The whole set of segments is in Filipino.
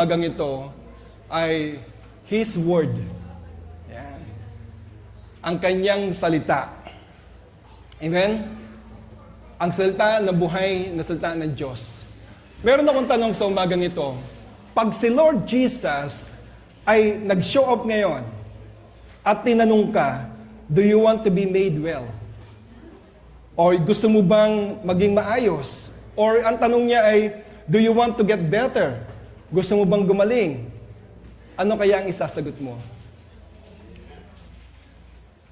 Umagang ito ay His Word. Yan. Ang kanyang salita. Amen? Ang salita na buhay na salita ng Diyos. Meron akong tanong sa umagang ito. Pag si Lord Jesus ay nag-show up ngayon at tinanong ka, do you want to be made well? Or gusto mo bang maging maayos? Or ang tanong niya ay, do you want to get better? Gusto mo bang gumaling? Ano kaya ang isasagot mo?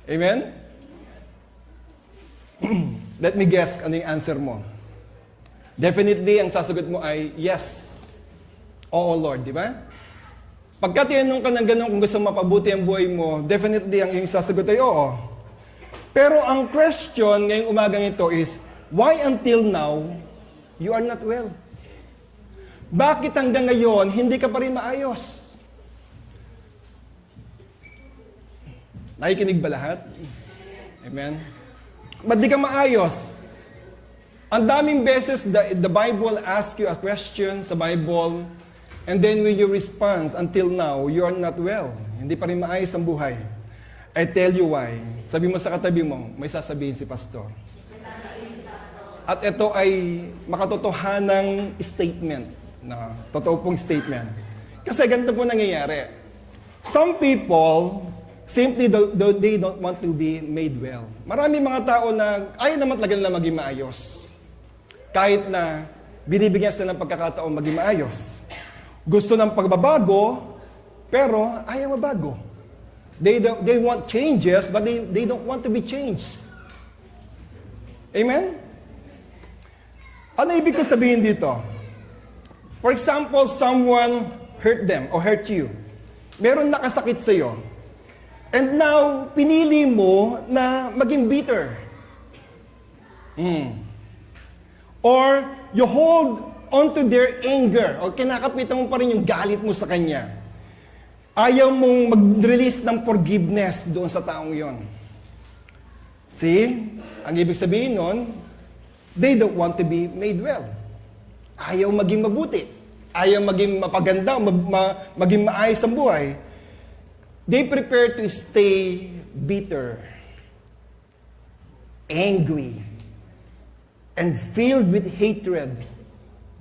Amen? Let me guess ano yung answer mo. Definitely, ang sasagot mo ay yes. Oo, Lord, di ba? Pagka tinanong ka ng ganun kung gusto mapabuti ang buhay mo, definitely ang iyong sasagot ay oo. Pero ang question ngayong umagang ito is, why until now, you are not well? Bakit hanggang ngayon, hindi ka pa rin maayos? Nakikinig ba lahat? Amen? Ba't di ka maayos? Ang daming beses, the Bible asks you a question sa Bible, and then when you respond, until now, you are not well. Hindi pa rin maayos ang buhay. I tell you why. Sabi mo sa katabi mo, may sasabihin si Pastor. At ito ay makatotohanang statement. Na totoo pong statement. Kasi ganito po nangyayari. Some people simply they don't want to be made well. Marami mga tao na ayaw naman talaga na maging maayos. Kahit na binibigyan sila ng pagkakataon maging maayos. Gusto ng pagbabago, pero ayaw mabago. They want changes, but they don't want to be changed. Amen? Ano ibig ko sabihin dito? For example, someone hurt them or hurt you. Meron nakasakit sa iyo. And now, pinili mo na maging bitter. Or you hold onto their anger or kinakapitan mo pa rin yung galit mo sa kanya. Ayaw mong mag-release ng forgiveness doon sa taong yon. See? Ang ibig sabihin nun, they don't want to be made well. Ayaw maging mabuti. Ayaw maging mapaganda, maging maayos ang buhay. They prepare to stay bitter, angry, and filled with hatred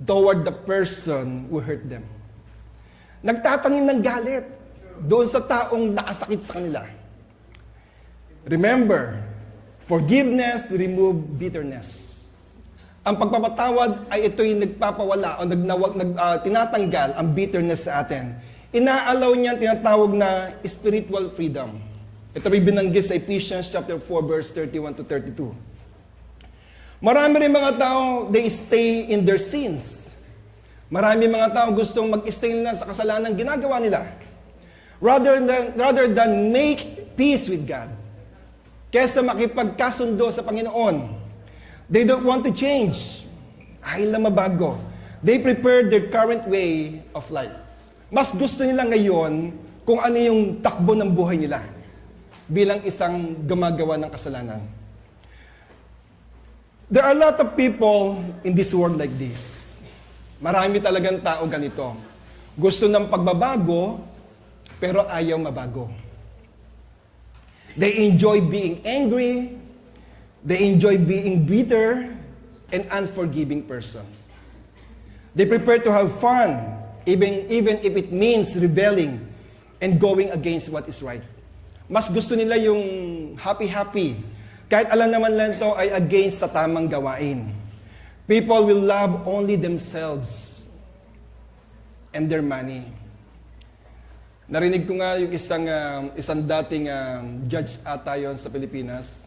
toward the person who hurt them. Nagtatanim ng galit doon sa taong nakasakit sa kanila. Remember, forgiveness removes bitterness. Ang pagpapatawad ay ito'y nagpapawala o tinatanggal ang bitterness sa atin. Inaalaw niya ang tinatawag na spiritual freedom. Ito ay binanggit sa Ephesians chapter 4 verse 31 to 32. Marami rin mga tao, they stay in their sins. Marami mga tao gustong mag-stay na sa kasalanan ginagawa nila. Rather than make peace with God. Kesa makipagkasundo sa Panginoon. They don't want to change. Ayaw na mabago. They prepare their current way of life. Mas gusto nila ngayon kung ano yung takbo ng buhay nila bilang isang gumagawa ng kasalanan. There are a lot of people in this world like this. Marami talagang tao ganito. Gusto ng pagbabago, pero ayaw mabago. They enjoy being angry. They enjoy being bitter and unforgiving person. They prefer to have fun, even if it means rebelling and going against what is right. Mas gusto nila yung happy-happy, kahit alam naman lang ito ay against sa tamang gawain. People will love only themselves and their money. Narinig ko nga yung isang dating judge ata yon sa Pilipinas.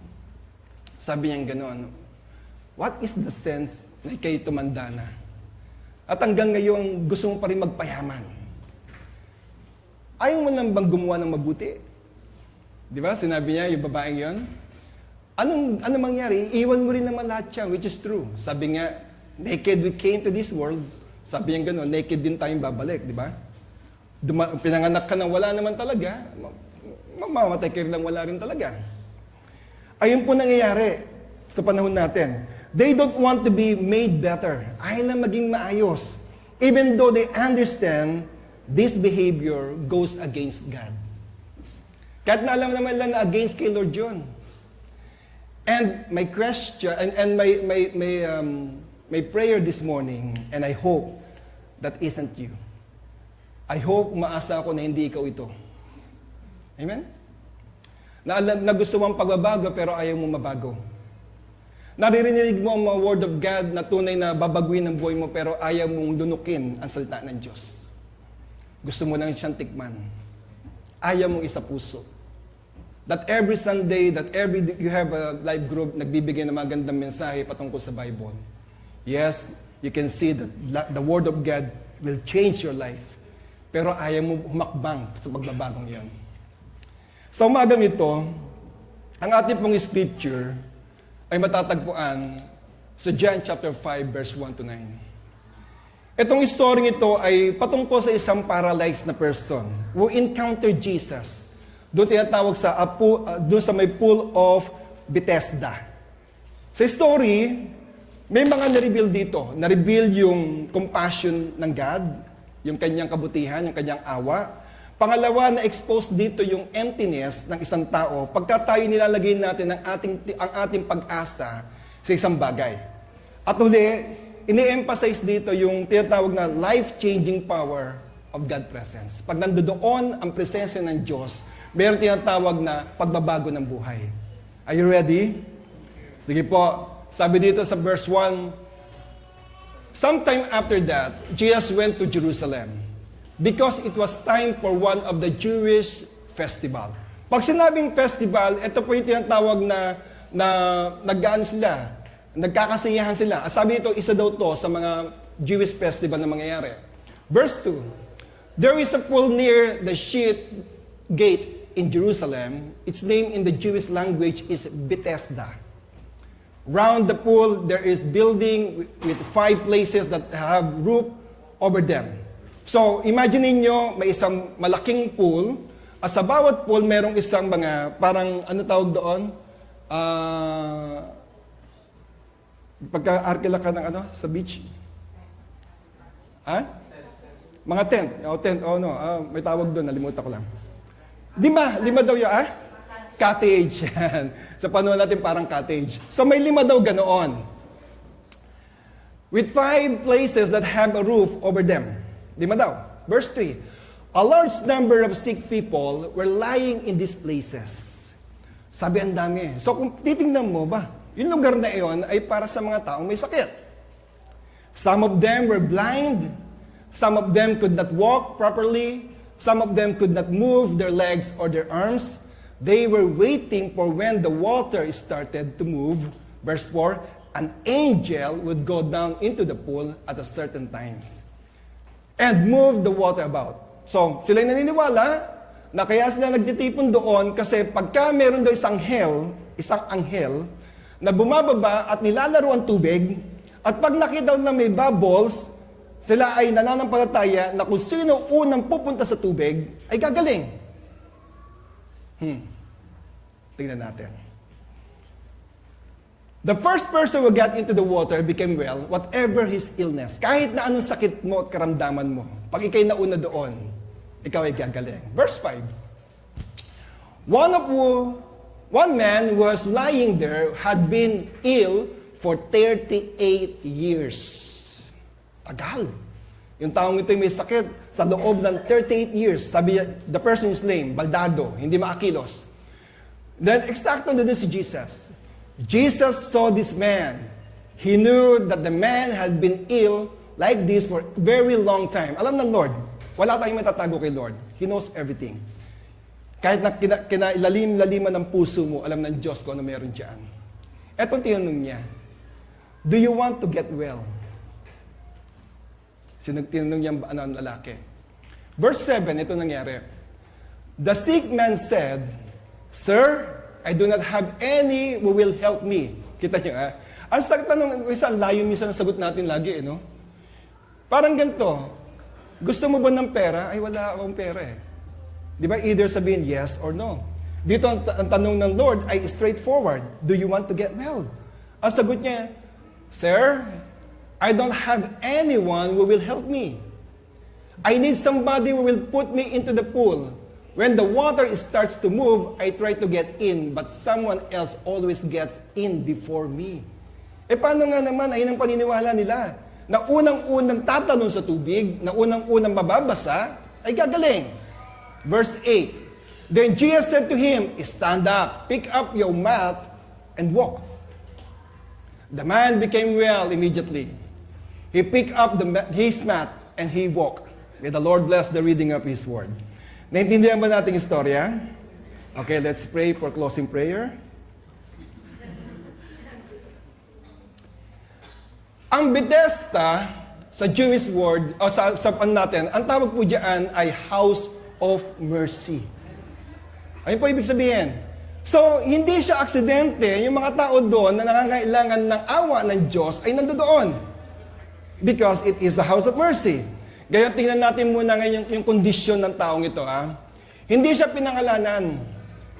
Sabi niya gano'n, what is the sense na ikay tumanda na? At hanggang ngayon, gusto mo pa rin magpayaman. Ayaw mo lang bang gumawa ng mabuti? Di ba? Sinabi niya, yung babaeng yon. Ano mangyari? Iiwan mo rin naman lahat yan, which is true. Sabi nga, naked we came to this world. Sabi niya gano'n, naked din tayong babalik, di ba? Pinanganak ka nang wala naman talaga, mamamatay ka rin nang wala rin talaga. Ayun po nangyayari sa panahon natin. They don't want to be made better. Ayaw na maging maayos. Even though they understand this behavior goes against God. Kahit na alam naman lang na against kay Lord John. And my question, and my prayer this morning, and I hope that isn't you. I hope, umaasa ako na hindi ikaw ito. Amen? Na gusto mong pagbabago pero ayaw mo mabago. Naririnig mo ang mga word of God na tunay na babaguhin ang buhay mo pero ayaw mong lunukin ang salita ng Diyos. Gusto mo lang siyang tikman. Ayaw mong isa puso. That every Sunday, you have a live group, nagbibigay ng magandang mensahe patungkol sa Bible. Yes, you can see that the Word of God will change your life. Pero ayaw mo humakbang sa pagbabagong yan. Sa umagang ito, ang ating pong scripture ay matatagpuan sa John chapter 5, verse 1 to 9. Itong story ito ay patungkol sa isang paralyzed na person who encountered Jesus. Doon tinatawag doon sa may pool of Bethesda. Sa story, may mga na-reveal dito. Na-reveal yung compassion ng God, yung kanyang kabutihan, yung kanyang awa. Pangalawa, na-expose dito yung emptiness ng isang tao pagka tayo nilalagay natin ang ating pag-asa sa isang bagay. At uli, ini-emphasize dito yung tinatawag na life-changing power of God's presence. Pag nandoon ang presensya ng Diyos, mayroong tinatawag na pagbabago ng buhay. Are you ready? Sige po. Sabi dito sa verse 1, sometime after that, Jesus went to Jerusalem because it was time for one of the Jewish festival. Pag sinabing festival, ito po yung tinatawag na naggaan sila, nagkakasiyahan sila. At sabi ito, isa daw to sa mga Jewish festival na mangyayari. Verse 2, there is a pool near the sheep gate in Jerusalem. Its name in the Jewish language is Bethesda. Round the pool, there is building with 5 places that have roof over them. So, imagine niyo may isang malaking pool, at sa bawat pool, merong isang mga, parang, ano tawag doon? Pagka-arkila ka ng sa beach? Mga tent. May tawag doon, nalimutan ko lang. Lima daw yun, Cottage. Sa panahon natin parang cottage. So may 5 daw ganoon. With 5 places that have a roof over them. 5 daw. Verse 3. A large number of sick people were lying in these places. Sabi ang dami. So kung titingnan mo ba, yung lugar na iyon ay para sa mga taong may sakit. Some of them were blind. Some of them could not walk properly. Some of them could not move their legs or their arms. They were waiting for when the water started to move. Verse 4, an angel would go down into the pool at a certain times and move the water about. So, sila'y naniniwala na kaya sila nagtitipon doon kasi pagka meron daw isang anghel na bumababa at nilalaro ang tubig at pag nakita na may bubbles, sila ay nananampalataya na kung sino unang pupunta sa tubig ay gagaling. Tingnan natin. The first person who got into the water became well, whatever his illness. Kahit na anong sakit mo at karamdaman mo, pag ikay nauna doon, ikaw ay gagaling. Verse 5. One man who was lying there had been ill for 38 years. Tagal. Yung taong ito may sakit sa loob ng 38 years. Sabi the person is lame, baldado, hindi maakilos. Then, eksakto na din si Jesus. Jesus saw this man. He knew that the man had been ill like this for a very long time. Alam ng Lord, wala tayong matatago kay Lord. He knows everything. Kahit na kinailalim-laliman ng puso mo, alam ng Diyos kung ano meron dyan. Etong tinanong niya, do you want to get well? Tinanong niya ang lalaki. Verse 7, ito nangyari. The sick man said, Sir, I do not have any who will help me. Kita niyo, Ang tanong, isang layo minsan ang sagot natin lagi, no? Parang ganito, gusto mo ba ng pera? Ay, wala akong pera eh. Di ba? Either sabihin yes or no. Dito ang tanong ng Lord ay straightforward. Do you want to get well? Ang sagot niya, Sir, I don't have anyone who will help me. I need somebody who will put me into the pool. When the water starts to move, I try to get in, but someone else always gets in before me. Paano nga naman, ayun ang paniniwala nila, na unang-unang tatalon sa tubig, na unang-unang mababasa, ay gagaling. Verse 8, Then Jesus said to him, Stand up, pick up your mat, and walk. The man became well immediately. He picked up his mat and he walked. May the Lord bless the reading of His Word. Naintindihan ba nating istorya? Okay, let's pray for closing prayer. Ang Bethesda, sa Jewish word, o sa natin, ang tawag po diyan ay House of Mercy. Ano po ibig sabihin? So, hindi siya aksidente, yung mga tao doon na nangangailangan ng awa ng Diyos ay nandoon. Because it is the house of mercy. Ngayon, tingnan natin muna ngayon yung kondisyon ng taong ito. Hindi siya pinangalanan.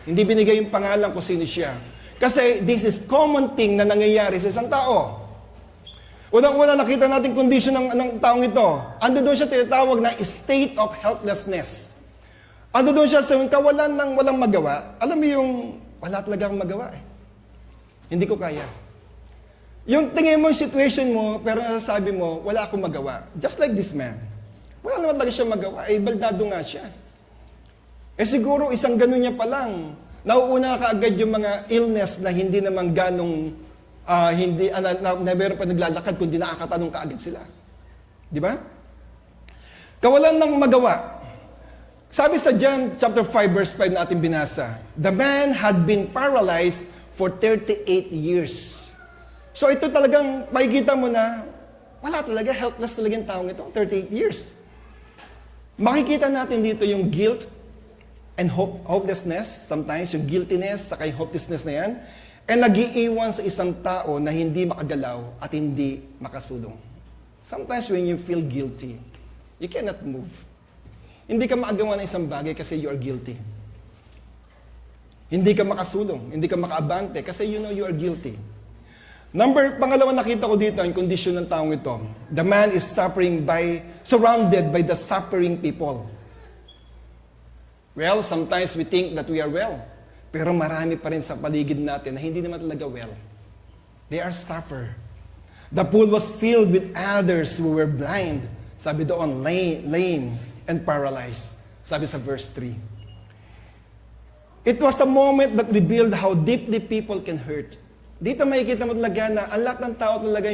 Hindi binigay yung pangalan kung sino siya. Kasi this is common thing na nangyayari sa isang tao. Unang-una nakita natin kondisyon ng taong ito. Ando doon siya tinatawag na state of helplessness. Ando doon siya sa kawalan ng walang magawa. Alam mo yung wala talaga akong magawa Hindi ko kaya. Yung tingin mo yung situation mo, pero nasasabi mo, wala akong magawa. Just like this man. Wala naman talaga siya magawa. Baldado nga siya. Siguro isang ganun niya pa lang. Nauuna ka agad yung mga illness na hindi naman ganong, na meron pa naglalakad kundi nakakatanong ka agad sila. Di ba? Kawalan ng magawa. Sabi sa John chapter 5 verse 5 na ating binasa, the man had been paralyzed for 38 years. So ito talagang makikita mo na wala talaga, helpless talaga yung taong ito, 38 years. Makikita natin dito yung guilt and hopelessness, sometimes yung guiltiness, saka yung hopelessness na yan, and nag-iiwan sa isang tao na hindi makagalaw at hindi makasulong. Sometimes when you feel guilty, you cannot move. Hindi ka makagawa ng isang bagay kasi you are guilty. Hindi ka makasulong, hindi ka makaabante kasi you know you are guilty. Pangalawa nakita ko dito ang kondisyon ng taong ito. The man is surrounded by the suffering people. Well, sometimes we think that we are well. Pero marami pa rin sa paligid natin na hindi naman talaga well. They are suffer. The pool was filled with others who were blind. Sabi doon, lame and paralyzed. Sabi sa verse 3. It was a moment that revealed how deeply people can hurt. Dito makikita mo talaga na ang lahat ng tao talaga ay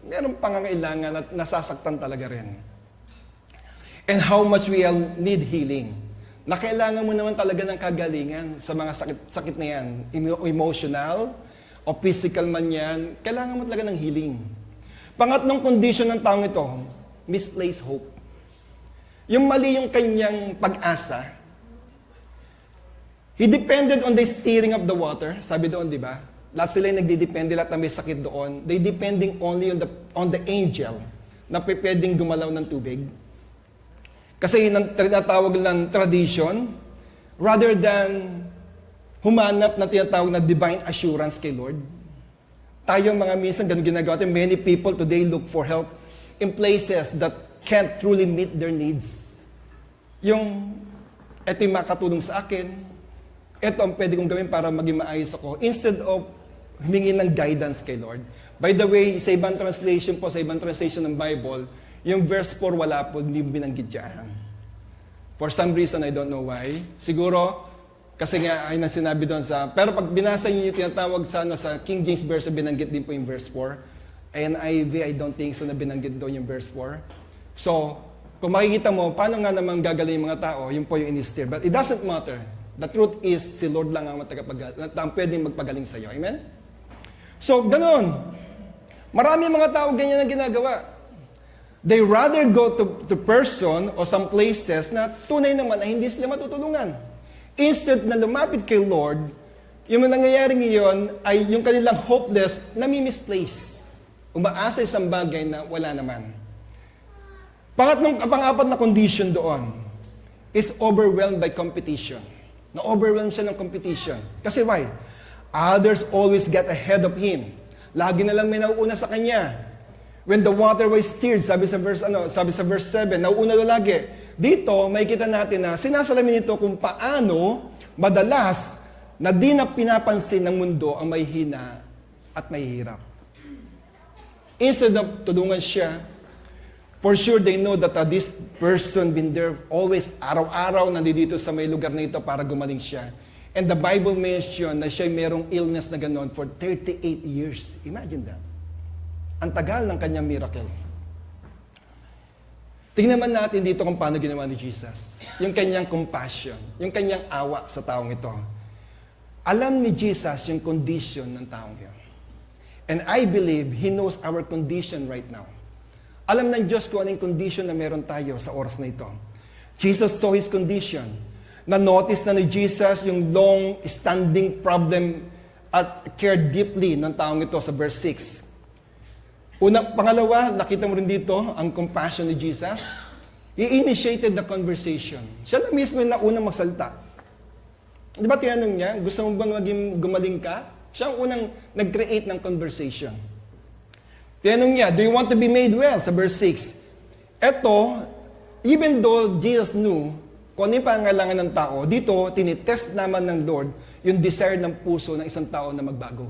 merong pangangailangan at nasasaktan talaga rin. And how much we all need healing. Na kailangan mo naman talaga ng kagalingan sa mga sakit na yan. Emotional o physical man yan, kailangan mo talaga ng healing. Pangatlong condition ng taong ito, misplaced hope. Yung mali yung kanyang pag-asa. He depended on the steering of the water. Sabi doon, di ba? Lahat sila yung nagdidepende, lahat na may sakit doon. They depending only on the angel na pwedeng gumalaw ng tubig. Kasi yun ang tinatawag ng tradition, rather than humanap na tinatawag na divine assurance kay Lord. Tayo mga minsan, ganun ginagawa. Many people today look for help in places that can't truly meet their needs. Ito yung makatulong sa akin, ito ang pwede kong gawin para maging maayos ako, instead of humingi ng guidance kay Lord. By the way, sa ibang translation ng Bible, yung verse 4 wala po, hindi binanggit dyan. For some reason, I don't know why. Siguro, kasi nga, ay nang sinabi doon pero pag binasa niyo yung tinatawag sa King James Version, binanggit din po yung verse 4. NIV, I don't think so na binanggit doon yung verse 4. So, kung makikita mo, paano nga naman gagaling yung mga tao, yun po yung in-steer. But it doesn't matter. The truth is, si Lord lang ang pwedeng magpagaling sa iyo. Amen? So, ganun. Marami mga tao ganyan ang ginagawa. They rather go to person o some places na tunay naman ay hindi sila matutulungan. Instead na lumapit kay Lord, yung nangyayari ngayon ay yung kanilang hopeless na misplace. Umaasa isang bagay na wala naman. Pang-apat na condition doon is overwhelmed by competition. Na-overwhelmed siya ng competition. Kasi why? Others always get ahead of him. Lagi na lang may nauuna sa kanya. When the water was stirred, sabi sa verse 7, nauuna lagi. Dito, makikita natin na sinasalamin nito kung paano madalas na di na pinapansin ng mundo ang may hina at may hirap. Instead of tulungan siya, for sure they know that this person been there always, araw-araw nandito sa may lugar na ito para gumaling siya. And the Bible mention na siya merong illness na gano'n for 38 years. Imagine that. Ang tagal ng kanyang miracle. Tingnan naman natin dito kung paano ginawa ni Jesus. Yung kanyang compassion, yung kanyang awa sa taong ito. Alam ni Jesus yung condition ng taong yun. And I believe He knows our condition right now. Alam ng Diyos kung anong condition na meron tayo sa oras na ito. Jesus saw His condition. Na-notice na ni Jesus yung long-standing problem at cared deeply ng taong ito sa verse 6. Pangalawa, nakita mo rin dito ang compassion ni Jesus. He initiated the conversation. Siya na mismo yung naunang magsalita. Di ba tinanong niya, gusto mo bang maging gumaling ka? Siya ang unang nag-create ng conversation. Tinanong niya, do you want to be made well? Sa verse 6. Eto, even though Jesus knew kung ano yung pangangailangan ng tao, dito, tinitest naman ng Lord yung desire ng puso ng isang tao na magbago.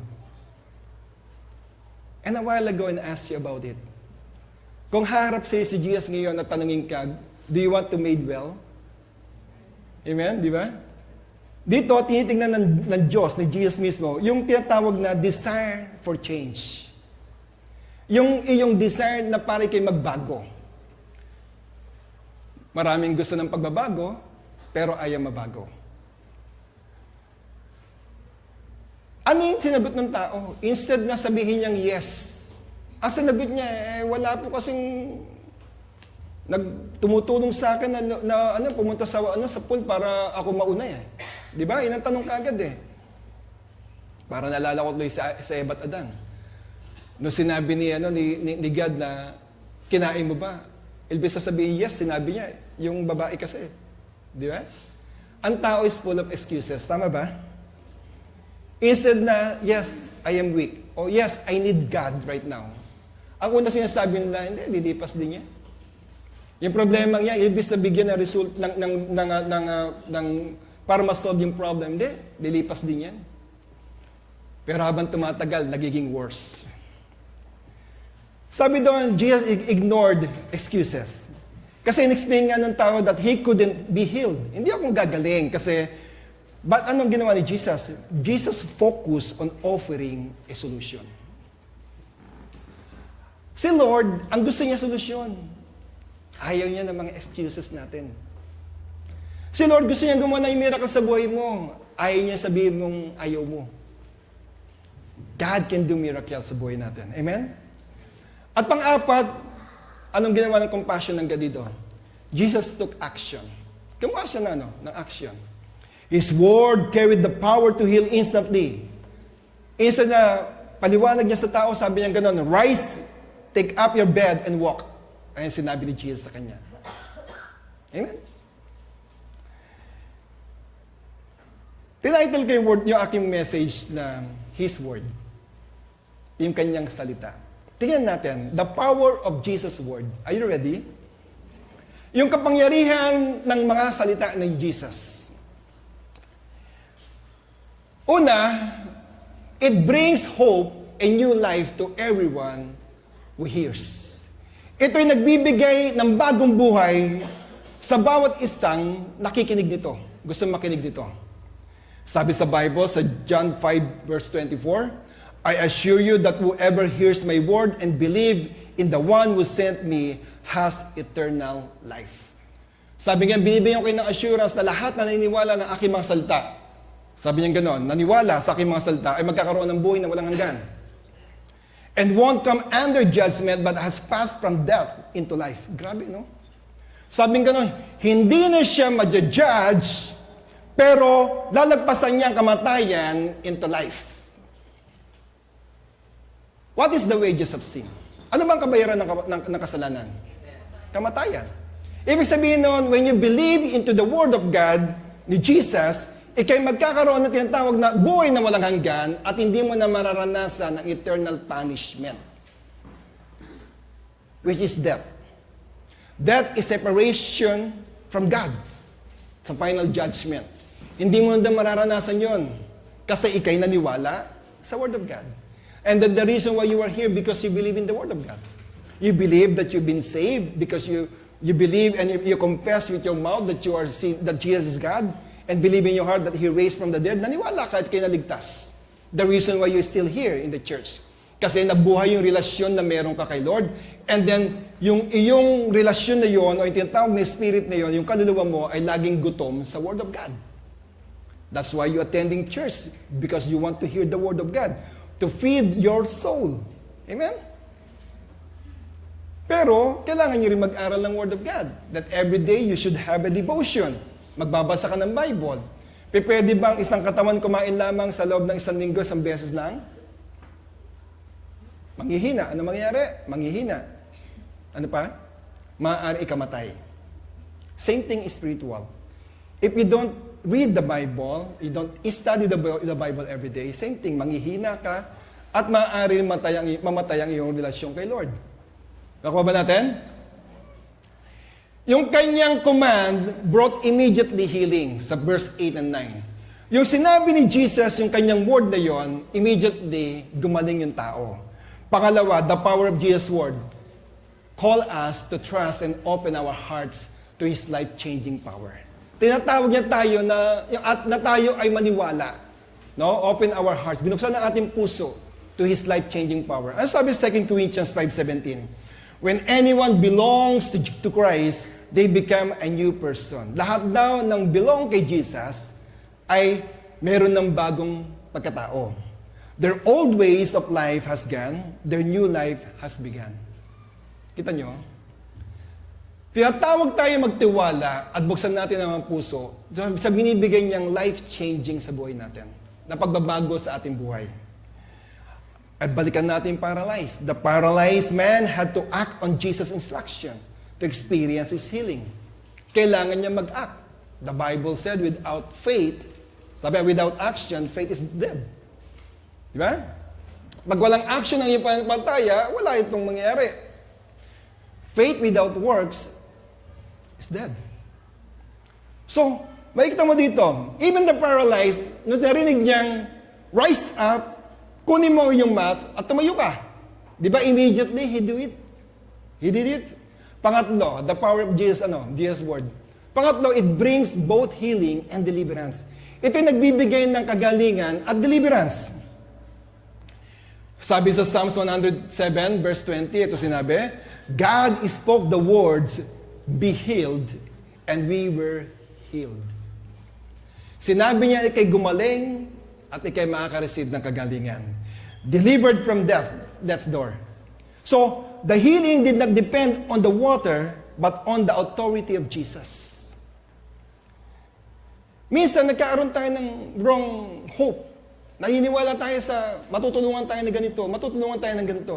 And a while ago, I asked you about it. Kung harap sa'yo si Jesus ngayon at tanungin ka, do you want to made well? Amen? Di ba? Dito, tinitingnan ng Diyos, ni Jesus mismo, yung tinatawag na desire for change. Yung iyong desire na para kayo magbago. Maraming gusto ng pagbabago, pero ayaw mabago. Ano yung sinagot ng tao? Instead na sabihin niyang yes, ang sinagot niya, wala po kasing tumutulong sa akin na pumunta sa pool para ako mauna eh. Di ba? Yun ang tanong kaagad eh. Para naalala ko tuloy sa Eva at Adan. Nung sinabi ni God na, kinain mo ba? Ilbis sa sabihin yes, sinabi niya, yung babae kasi. Di ba? Ang tao is full of excuses. Tama ba? Instead na, yes, I am weak. O yes, I need God right now. Ang una sinasabi nila, hindi, lilipas din niya. Yung problema niya, ibig na bigyan ng result para ma-solve yung problem. Hindi, lilipas din yan. Pero habang tumatagal, nagiging worse. Sabi doon, Jesus ignored excuses. Kasi in-explain nga ng tao that he couldn't be healed. Hindi ako gagaling kasi but anong ginawa ni Jesus? Jesus focused on offering a solution. Si Lord, ang gusto niya solusyon. Ayaw niya ng mga excuses natin. Si Lord, gusto niya gumawa ng miracle sa buhay mo. Ayaw niya sabihin mong ayaw mo. God can do miracle sa buhay natin. Amen? At pang-apat, anong ginawa ng compassion ng God dito? Jesus took action. Gumawa siya ng action. His word carried the power to heal instantly. Instead na paliwanag niya sa tao, sabi niya gano'n, rise, take up your bed and walk. Ayan sinabi ni Jesus sa kanya. Amen? Tinitle ko yung aking message na His Word. Yung kanyang salita. Tingnan natin, the power of Jesus' Word. Are you ready? Yung kapangyarihan ng mga salita ng Jesus. Una, it brings hope and new life to everyone who hears. Ito'y nagbibigay ng bagong buhay sa bawat isang nakikinig nito. Gusto makinig nito. Sabi sa Bible, sa John 5 verse 24, I assure you that whoever hears my word and believe in the one who sent me has eternal life. Sabi nga, binibigyan ko kayo ng assurance na lahat na naniniwala ng aking mga salita. Sabi niya gano'n, naniwala sa aking mga salita ay magkakaroon ng buhay na walang hanggan. And won't come under judgment but has passed from death into life. Grabe, no? Sabi niya gano'n, hindi na siya ma-judge, pero lalagpasan niya ang kamatayan into life. What is the wages of sin? Ano bang kabayaran ng kasalanan? Kamatayan. Ibig sabihin nun, when you believe into the Word of God ni Jesus, ikay magkakaroon ng tinatawag na buhay na walang hanggan at hindi mo na mararanasan ang eternal punishment. which is death. Death is separation from God sa final judgment. Hindi mo na mararanasan yon kasi ikay naniwala sa Word of God. And then the reason why you are here because you believe in the Word of God. You believe that you've been saved because you believe and you confess with your mouth that that Jesus is God and believe in your heart that He raised from the dead. Naniwala ka at kinaligtas. The reason why you're still here in the church. Kasi nabuhay yung relasyon na meron ka kay Lord. And then, yung iyong relasyon na yon o yung tinatawag na spirit na yon, yung kaluluwa mo ay laging gutom sa Word of God. That's why you're attending church. Because you want to hear the Word of God. To feed your soul. Amen? Pero, kailangan nyo rin mag-aral ng Word of God. That every day you should have a devotion. Magbabasa ka ng Bible. Pwede bang isang katawan kumain lamang sa loob ng isang linggo, isang beses lang? Manghihina. Ano mangyayari? Manghihina. Ano pa? Maaari ikamatay. Same thing is spiritual. If you don't read the Bible, you don't study the Bible every day, same thing, manghihina ka, at maaari mamatay ang iyong relasyon kay Lord. Nakuha ba natin? Yung kanyang command brought immediately healing sa verse 8 and 9. Yung sinabi ni Jesus, yung kanyang word na yon, immediately gumaling yung tao. Pangalawa, the power of Jesus' word call us to trust and open our hearts to His life-changing power. Tinatawag niya tayo na tayo ay maniwala. No? Open our hearts. Binuksan ang ating puso to His life-changing power. Ano sabi 2 Corinthians 5:17? When anyone belongs to Christ, they become a new person. Lahat daw ng belong kay Jesus ay meron ng bagong pagkatao. Their old ways of life has gone, their new life has begun. Kita nyo? Tinatawag tayo magtiwala at buksan natin ang mga puso sa binibigay niyang life-changing sa buhay natin. Na pagbabago sa ating buhay. At balikan natin paralyzed. The paralyzed man had to act on Jesus' instruction to experience his healing. Kailangan niya mag-act. The Bible said without faith, without action, faith is dead. Di ba? Pag walang action ang iyong pananampalataya, wala itong mangyayari. Faith without works is dead. So, makikita mo dito, even the paralyzed, nung narinig niyang, rise up, kunin mo yung mat at tumayo ka. Di ba? Immediately, he do it. He did it. Pangatlo, the power of Jesus, Jesus' word. Pangatlo, it brings both healing and deliverance. Ito'y nagbibigay ng kagalingan at deliverance. Sabi sa Psalms 107, verse 20, ito sinabi, God spoke the words, be healed, and we were healed. Sinabi niya, ikay gumaling, at ikay makaka-receive ng kagalingan. Delivered from death's door. So, the healing did not depend on the water, but on the authority of Jesus. Minsan, nagkaaroon tayo ng wrong hope. Naniniwala tayo sa matutulungan tayo na ganito, matutulungan tayo ng ganito.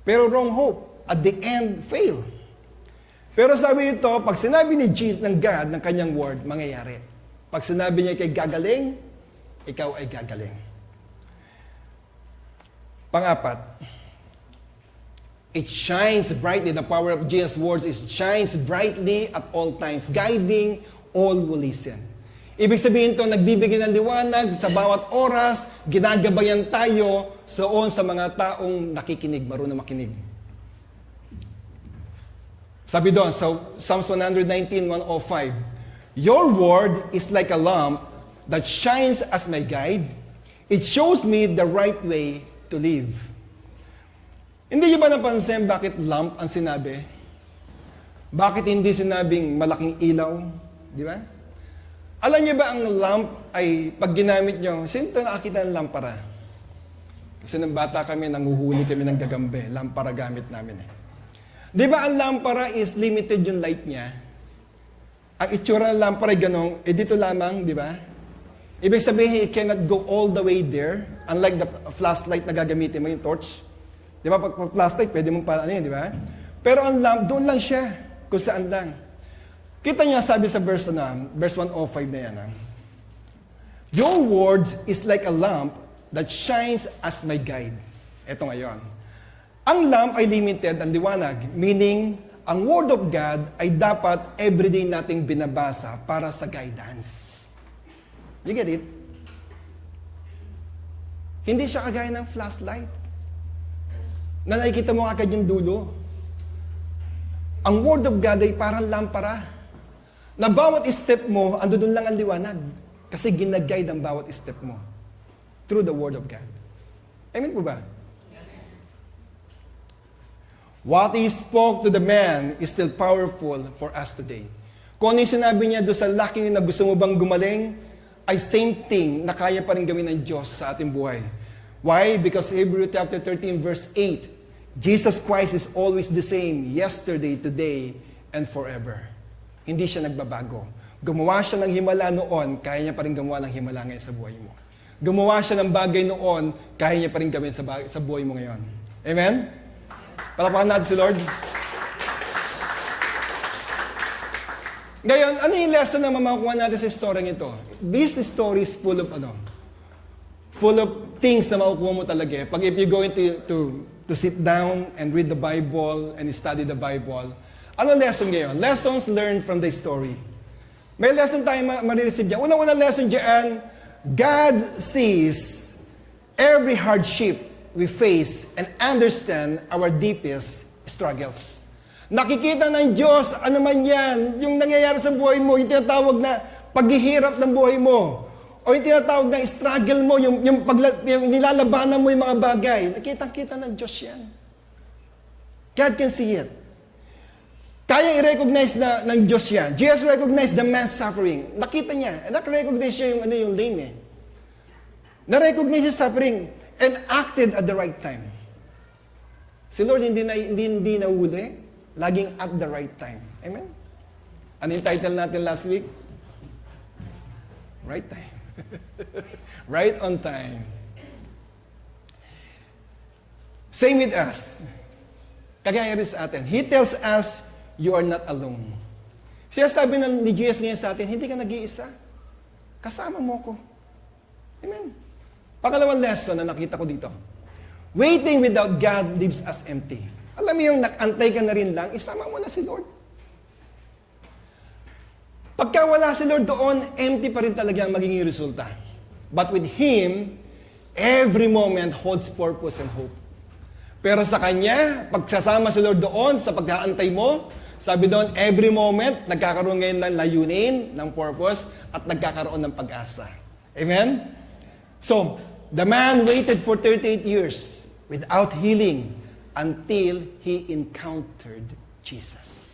Pero wrong hope. At the end, fail. Pero sabi ito, pag sinabi ni Jesus, ng God, ng kanyang word, mangyayari. Pag sinabi niya kay gagaling, ikaw ay gagaling. Pangapat, it shines brightly. The power of Jesus' words shines brightly at all times, guiding all who listen. Ibig sabihin ito, nagbibigay ng liwanag sa bawat oras, ginagabayan tayo sa mga taong nakikinig, marunong makinig. Sabi doon, sa Psalms 119:105, your word is like a lamp that shines as my guide. It shows me the right way to live. Hindi niyo ba napansin bakit lamp ang sinabi? Bakit hindi sinabing malaking ilaw? Di ba? Alam niyo ba ang lamp ay pag ginamit niyo, sino nakakita ng lampara? Kasi nung bata kami, nanguhuli kami ng gagambe. Lampara gamit namin eh. Di ba ang lampara is limited yung light niya? Ang itsura ng lampara ay ganun, dito lamang, di ba? Ibig sabihin, it cannot go all the way there. Unlike the flashlight na gagamitin mo, yung torch. Di ba? Pag flashlight, pwede mong di ba? Pero ang lamp, doon lang siya. Kung saan lang. Kita niya, sabi sa verse 105 na yan. Your words is like a lamp that shines as my guide. Ito ngayon. Ang lamp ay limited ang liwanag, meaning ang Word of God ay dapat everyday nating binabasa para sa guidance. You get it? Hindi siya kagaya ng flashlight na nakikita mo agad yung dulo. Ang Word of God ay parang lampara na bawat step mo, ando doon lang ang liwanag. Kasi ginaguide ang bawat step mo through the Word of God. Amen po ba? What He spoke to the man is still powerful for us today. Kung ano yung sinabi niya doon sa laki na gusto mo bang gumaling, ay same thing na kaya pa rin gawin ng Diyos sa ating buhay. Why? Because Hebrews chapter 13 verse 8, Jesus Christ is always the same, yesterday, today, and forever. Hindi siya nagbabago. Gumawa siya ng himala noon, kaya niya pa rin gumawa ng himala ngayon sa buhay mo. Gumawa siya ng bagay noon, kaya niya pa rin gawin sa buhay mo ngayon. Amen? Palapakan natin si Lord. Ngayon, ano yung lesson na mamakuha natin sa story ito? This story is full of full of things na makukuha mo talaga. Pag if you're going to sit down and read the Bible and study the Bible, ano lesson ngayon? Lessons learned from the story. May lesson tayo marireceive dyan. Unang-unang lesson dyan, God sees every hardship we face and understand our deepest struggles. Nakikita ng Diyos, ano man yan, yung nangyayari sa buhay mo, yung tinatawag na paghihirap ng buhay mo, o yung tinatawag na struggle mo, yung nilalabanan mo yung mga bagay, nakitang-kita ng Diyos yan. God can see it. Kaya i-recognize ng Diyos yan. Jesus recognized the man's suffering. Nakita niya. Na-recognize niya yung lame eh. Na-recognize yung suffering and acted at the right time. Si Lord hindi nahuli, laging at the right time. Amen? Ano yung title natin last week? Right time. Right on time. Same with us. Kagaya rin sa atin. He tells us, you are not alone. Siya sabi ni Jesus ngayon sa atin, hindi ka nag-iisa. Kasama mo ko. Amen? Pangalawang lesson na nakita ko dito. Waiting without God leaves us empty. Alam mo yung nakantay ka na rin lang, isama mo na si Lord. Pagka wala si Lord doon, empty pa rin talaga ang magiging resulta. But with Him, every moment holds purpose and hope. Pero sa Kanya, pagsasama si Lord doon, sa pagkaantay mo, sabi doon, every moment, nagkakaroon ngayon ng layunin, ng purpose, at nagkakaroon ng pag-asa. Amen? So, the man waited for 38 years without healing until he encountered Jesus.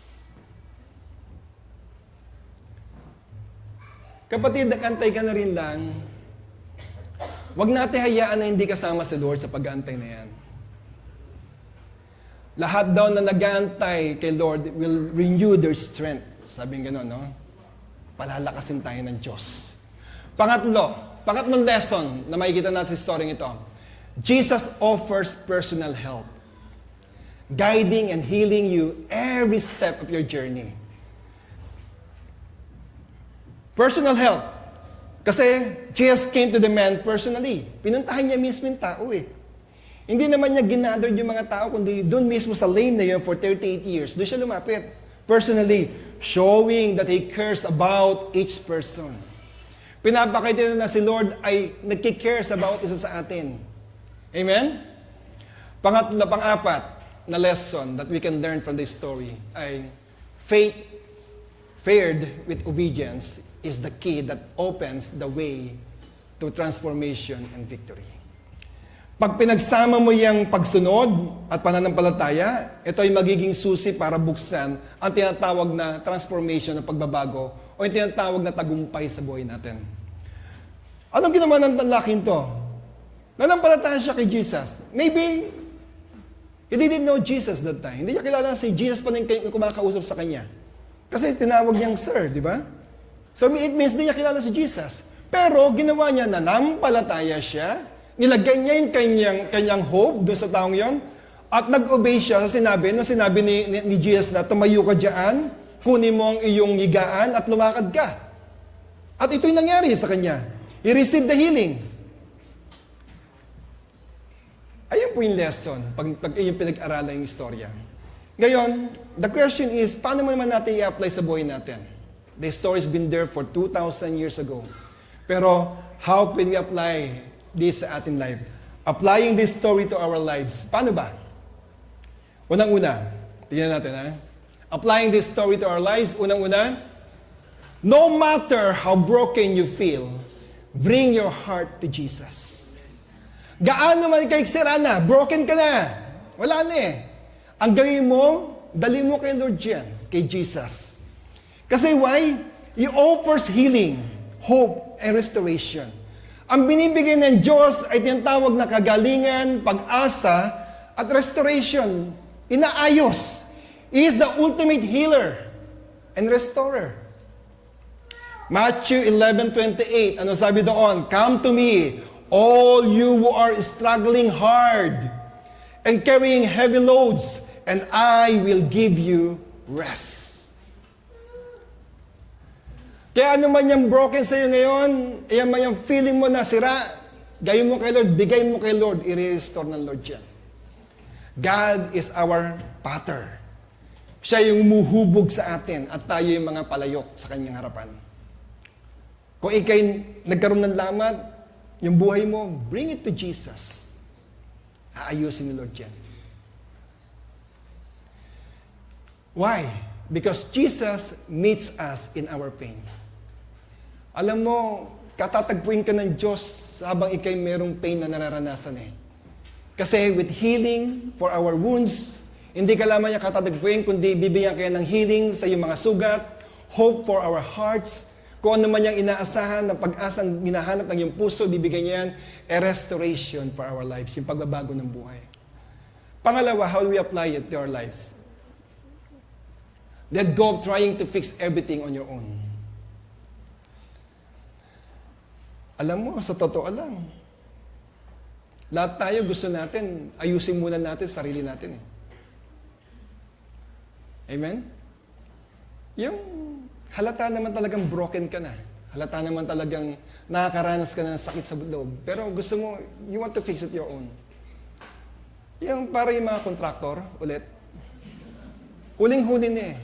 Kapatid, nag-antay ka na rin lang, huwag natin hayaan na hindi kasama si Lord sa pag-aantay na yan. Lahat daw na nag-aantay kay Lord will renew their strength. Sabing gano'n, no? Palalakasin tayo ng Diyos. Pangatlong lesson na makikita natin sa story ito. Jesus offers personal help, guiding and healing you every step of your journey. Personal help. Kasi Jesus came to the man personally. Pinuntahan niya mismo yung tao eh. Hindi naman niya ginathered yung mga tao, kundi doon mismo sa lane na yun for 38 years. Doon siya lumapit. Personally, showing that He cares about each person. Pinapakita na si Lord ay nagkikare sa bawat isa sa atin. Amen? Pang-apat na lesson that we can learn from this story ay faith paired with obedience is the key that opens the way to transformation and victory. Pag pinagsama mo yung pagsunod at pananampalataya, ito ay magiging susi para buksan ang tinatawag na transformation ng pagbabago o yung tinatawag na tagumpay sa buhay natin. Anong ginawa ng lalaking to? Nanampalataya siya kay Jesus. Maybe, he didn't know Jesus that time. Hindi niya kilala si Jesus pa rin kumakausap sa kanya. Kasi tinawag niyang sir, di ba? So it means hindi niya kilala si Jesus. Pero ginawa niya, nanampalataya siya, nilagay niya yung kanyang hope doon sa taong yon, at nag-obey siya sa sinabi, nung sinabi ni Jesus na tumayo ka dyan, kunin mo ang iyong higaan at lumakad ka. At ito'y nangyari sa kanya. He received the healing. Ayaw Yan po yung lesson pag yung pinag-aralan yung istorya. Ngayon, the question is, paano mo naman natin i-apply sa buhay natin? The story's been there for 2,000 years ago. Pero, how can we apply this sa ating life? Applying this story to our lives. Paano ba? Unang-una, tingnan natin ha. Applying this story to our lives, unang-una, no matter how broken you feel, bring your heart to Jesus. Gaano man kay sira na, broken ka na, wala na eh. Ang gawin mo, dali mo kay Lord yan, kay Jesus. Kasi why? He offers healing, hope, and restoration. Ang binibigay ng Diyos ay tinatawag na kagalingan, pag-asa, at restoration. Inaayos. He is the ultimate healer and restorer. Matthew 11:28, ano sabi doon? Come to me, all you who are struggling hard and carrying heavy loads, and I will give you rest. Kaya ano man yung broken sa'yo ngayon, ayan man yung feeling mo na sira, gayon mo kay Lord, bigay mo kay Lord, i-restore ng Lord yan. God is our Pater. Siya yung umuhubog sa atin at tayo yung mga palayok sa kanyang harapan. Kung ikay nagkaroon ng lamat, yung buhay mo, bring it to Jesus. Aayusin ni Lord yan. Why? Because Jesus meets us in our pain. Alam mo, katatagpuin ka ng Diyos habang ikay merong pain na nararanasan eh. Kasi with healing for our wounds, hindi ka lamang niya katatagpuin, kundi bibigyan kaya ng healing sa iyong mga sugat, hope for our hearts, kung ano man yung inaasahan, na pag-asang hinahanap ng iyong puso, bibigyan niya yan a restoration for our lives, yung pagbabago ng buhay. Pangalawa, how do we apply it to our lives? Let go of trying to fix everything on your own. Alam mo, sa totoo lang, lahat tayo gusto natin, ayusin muna natin sarili natin eh. Amen? Yung halata naman talagang broken ka na. Halata naman talagang nakakaranas ka na ng sakit sa loob. Pero gusto mo, you want to fix it your own. Yung para yung mga kontraktor, ulit, huling-huli na eh.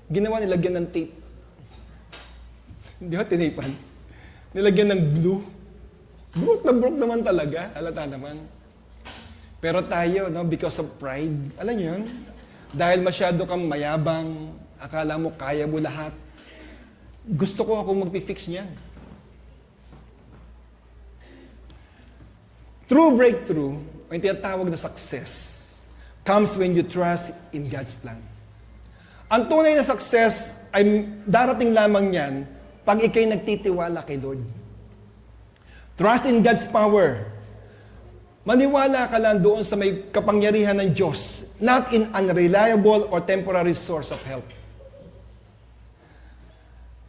Ginawa, nilagyan ng tape. Hindi ba tinipan? Nilagyan ng glue. Broke naman talaga. Halata naman. Pero tayo, no, because of pride, alam niyo yun? Dahil masyado kang mayabang, akala mo kaya mo lahat, gusto ko akong mag-fix niyan. True breakthrough, o yung tinatawag na success, comes when you trust in God's plan. Ang tunay na success ay darating lamang yan pag ikay nagtitiwala kay Lord. Trust in God's power. Maniwala ka lang doon sa may kapangyarihan ng Diyos, not in unreliable or temporary source of help.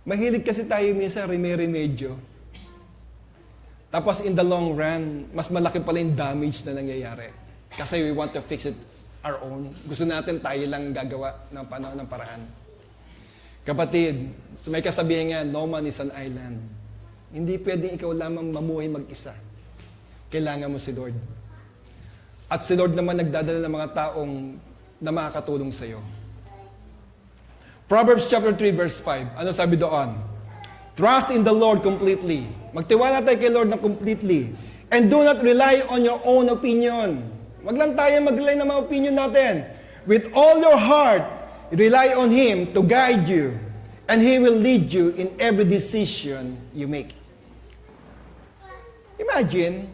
Mahilig kasi tayo minsan remedyo. Tapos in the long run, mas malaki pala yung damage na nangyayari. Kasi we want to fix it our own. Gusto natin tayo lang gagawa ng panahon ng paraan. Kapatid, may kasabihan nga, no man is an island. Hindi pwedeng ikaw lamang mamuhay mag-isa. Kailangan mo si Lord. At si Lord naman nagdadala ng mga taong na makakatulong sa iyo. Proverbs chapter 3 verse 5. Ano sabi doon? Trust in the Lord completely. Magtiwala tayo kay Lord na completely. And do not rely on your own opinion. Wag lang tayo mag-rely ng mga opinion natin. With all your heart, rely on Him to guide you. And He will lead you in every decision you make. Imagine,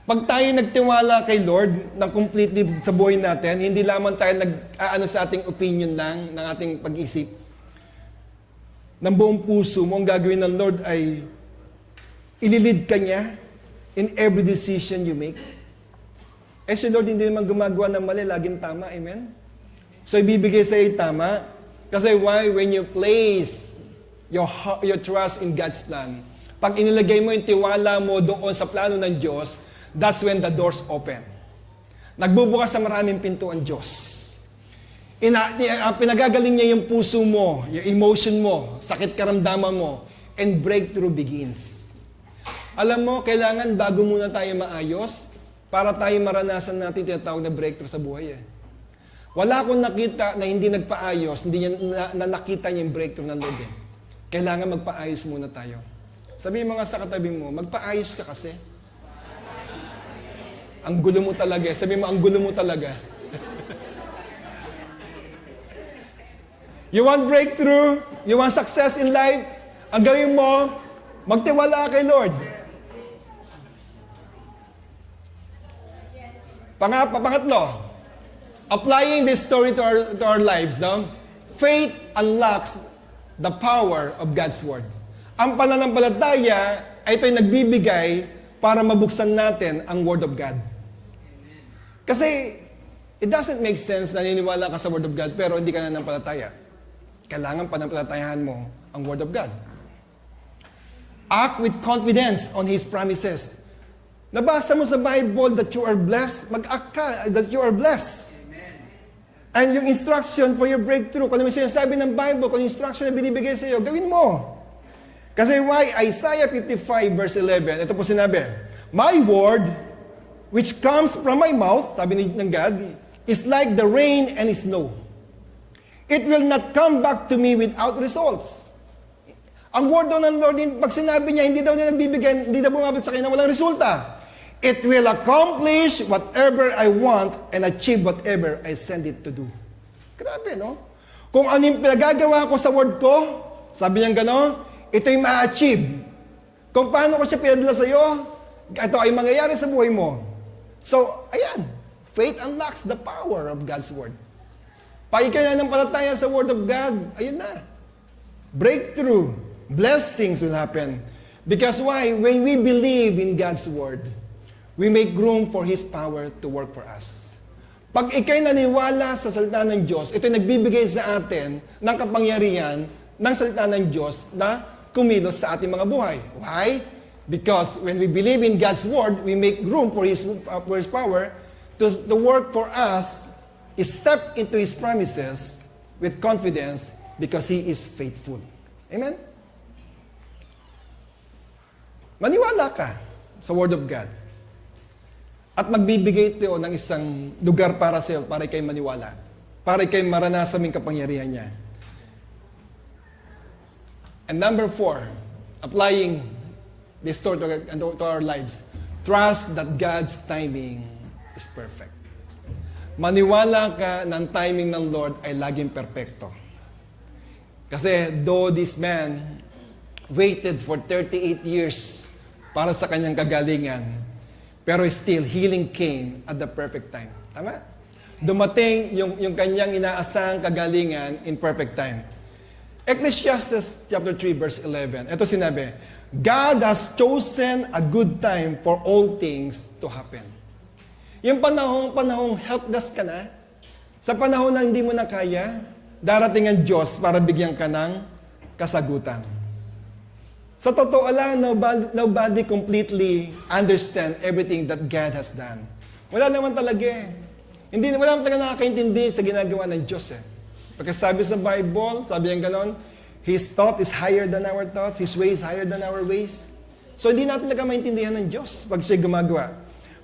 pag tayo nagtiwala kay Lord na completely sa buhay natin, hindi lamang tayo nag-aano sa ating opinion lang, ng ating pag-isip. Ng buong puso mo, ang gagawin ng Lord ay ililid ka niya in every decision you make. Eh si Lord hindi naman gumagawa ng mali, laging tama, amen? So ibibigay sa iyo tama. Kasi why? When you place your trust in God's plan, pag inilagay mo yung tiwala mo doon sa plano ng Diyos, that's when the doors open. Nagbubukas sa maraming pinto ang Diyos. Pinagagaling niya yung puso mo, yung emotion mo, sakit karamdaman mo, and breakthrough begins. Alam mo, kailangan bago muna tayo maayos, para tayo maranasan natin tinatawag na breakthrough sa buhay eh. Wala akong nakita na hindi nagpaayos, hindi niya na nakita niya yung breakthrough ng Lord eh. Kailangan magpaayos muna tayo. Sabihin mo nga sa katabi mo, magpaayos ka kasi. Ang gulo mo talaga eh. Sabihin mo, ang gulo mo talaga. You want breakthrough? You want success in life? Ang gawin mo, magtiwala kay Lord. Pangatlo, applying this story to our lives, no? Faith unlocks the power of God's Word. Ang pananampalataya ay ito'y nagbibigay para mabuksan natin ang Word of God. Kasi, it doesn't make sense na naniniwala ka sa Word of God pero hindi ka nanampalataya. Kailangan panampalatayahan mo ang Word of God. Act with confidence on His promises. Nabasa mo sa Bible that you are blessed, mag-act ka that you are blessed. And yung instruction for your breakthrough, kung ano may sinasabi ng Bible, kung yung instruction na binibigay sa iyo, gawin mo. Kasi why? Isaiah 55 verse 11, ito po sinabi, My word, which comes from my mouth, sabi ng God, is like the rain and snow. It will not come back to me without results. Ang word daw ng Lord, pag sinabi niya, hindi daw niya nagbibigay, hindi daw bumabot sa kanya na walang resulta. It will accomplish whatever I want and achieve whatever I send it to do. Grabe, no? Kung ano yung pinagagawa ko sa word ko, sabi niya gano'n, ito yung ma-achieve. Kung paano ko siya pinadala sa iyo, ito ay mangyayari sa buhay mo. So, ayan. Faith unlocks the power of God's word. Pag ikaw na ng palataya sa word of God, ayun na. Breakthrough. Blessings will happen. Because why? When we believe in God's word, we make room for His power to work for us. Pag ikay naniwala sa salita ng Diyos, ito nagbibigay sa atin ng kapangyarihan ng salita ng Diyos na kumilos sa ating mga buhay. Why? Because when we believe in God's word, we make room for His power to work for us, step into His promises with confidence because He is faithful. Amen? Maniwala ka sa word of God. At magbibigay ito ng isang lugar para sa iyo, para ikay maniwala. Para ikay maranasan yung kapangyarihan niya. And number 4, applying this story to our lives. Trust that God's timing is perfect. Maniwala ka na ang timing ng Lord ay laging perpekto. Kasi though this man waited for 38 years para sa kanyang kagalingan, pero still, healing came at the perfect time. Tama? Dumating yung kanyang inaasahang kagalingan in perfect time. Ecclesiastes chapter 3 verse 11. Ito sinabi, God has chosen a good time for all things to happen. Yung panahong helpless ka na, sa panahon na hindi mo na kaya, darating ang Diyos para bigyan ka ng kasagutan. Sa totoo lang, nobody completely understand everything that God has done. Wala naman talaga eh. Wala naman talaga nakakaintindi sa ginagawa ng Diyos eh. Pagkasabi sa Bible, sabi niya ganon, His thought is higher than our thoughts, His ways higher than our ways. So hindi natin talaga maintindihan ng Diyos pag siya gumagawa.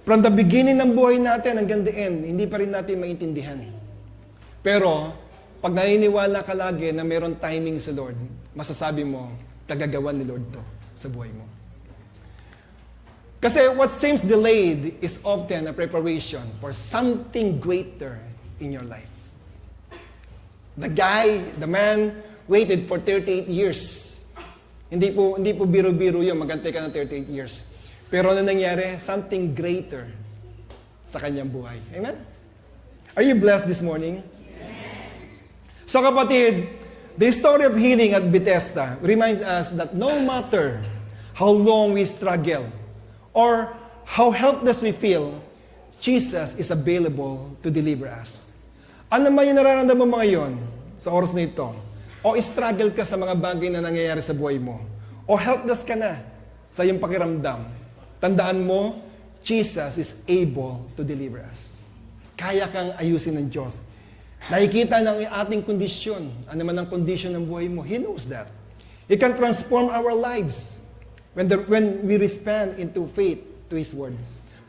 From the beginning ng buhay natin hanggang the end, hindi pa rin natin maintindihan. Pero, pag naniniwala ka lagi na mayroon timing sa Lord, masasabi mo, tagagawan ni Lord to sa buhay mo. Kasi what seems delayed is often a preparation for something greater in your life. The man waited for 38 years. Hindi po biro-biro yun, magantay ka ng 38 years. Pero ano nangyari? Something greater sa kanyang buhay. Amen? Are you blessed this morning? So kapatid, the story of healing at Bethesda reminds us that no matter how long we struggle or how helpless we feel, Jesus is available to deliver us. Ano man yung nararamdaman mo ngayon sa oras na ito? O struggle ka sa mga bagay na nangyayari sa buhay mo? O helpless ka na sa iyong pakiramdam? Tandaan mo, Jesus is able to deliver us. Kaya kang ayusin ng Diyos. Nakikita ng ating kondisyon. Ano man ang kondisyon ng buhay mo, He knows that. He can transform our lives when we respond into faith to His Word.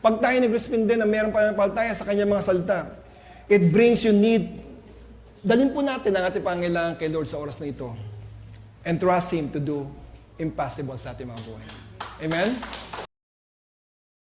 Pag tayo nag-respond din na mayroong pananampalataya sa kanyang mga salita, it brings you need. Dalhin po natin ang ating pangailangan kay Lord sa oras na ito. And trust Him to do impossible sa ating mga buhay. Amen?